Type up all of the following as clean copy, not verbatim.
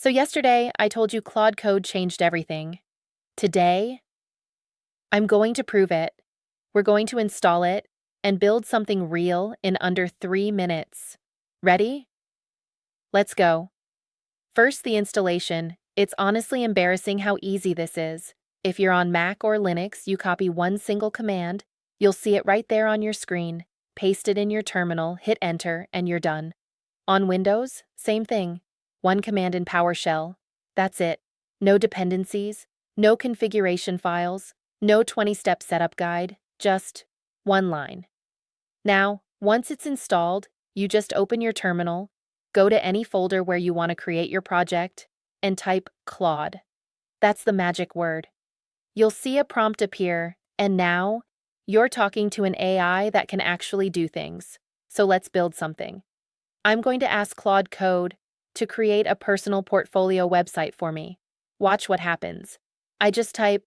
So yesterday, I told you Claude Code changed everything. Today, I'm going to prove it. We're going to install it and build something real in under 3 minutes. Ready? Let's go. First, the installation. It's honestly embarrassing how easy this is. If you're on Mac or Linux, you copy one single command. You'll see it right there on your screen. Paste it in your terminal, hit enter, and you're done. On Windows, same thing. One command in PowerShell. That's it. No dependencies, no configuration files, no 20-step setup guide, just one line. Now, once it's installed, you just open your terminal, go to any folder where you want to create your project, and type Claude. That's the magic word. You'll see a prompt appear, and now you're talking to an AI that can actually do things. So let's build something. I'm going to ask Claude Code to create a personal portfolio website for me. Watch what happens. I just type,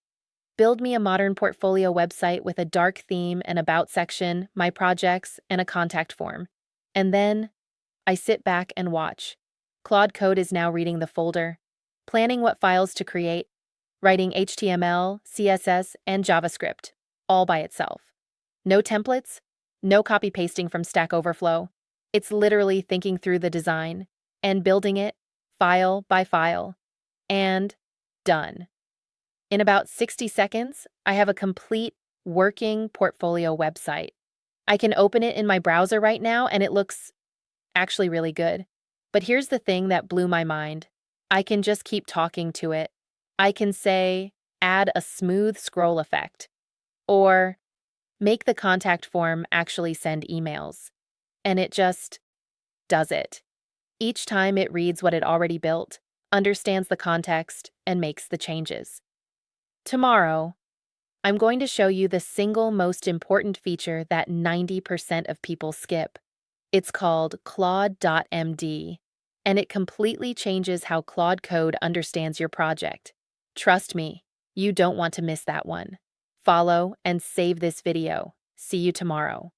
build me a modern portfolio website with a dark theme, an about section, my projects, and a contact form. And then I sit back and watch. Claude Code is now reading the folder, planning what files to create, writing HTML, CSS, and JavaScript, all by itself. No templates, no copy-pasting from Stack Overflow. It's literally thinking through the design and building it file by file. And done. In about 60 seconds, I have a complete working portfolio website. I can open it in my browser right now and it looks actually really good. But here's the thing that blew my mind. I can just keep talking to it. I can say, add a smooth scroll effect, or make the contact form actually send emails. And it just does it. Each time it reads what it already built, understands the context, and makes the changes. Tomorrow, I'm going to show you the single most important feature that 90% of people skip. It's called Claude.md, and it completely changes how Claude Code understands your project. Trust me, you don't want to miss that one. Follow and save this video. See you tomorrow.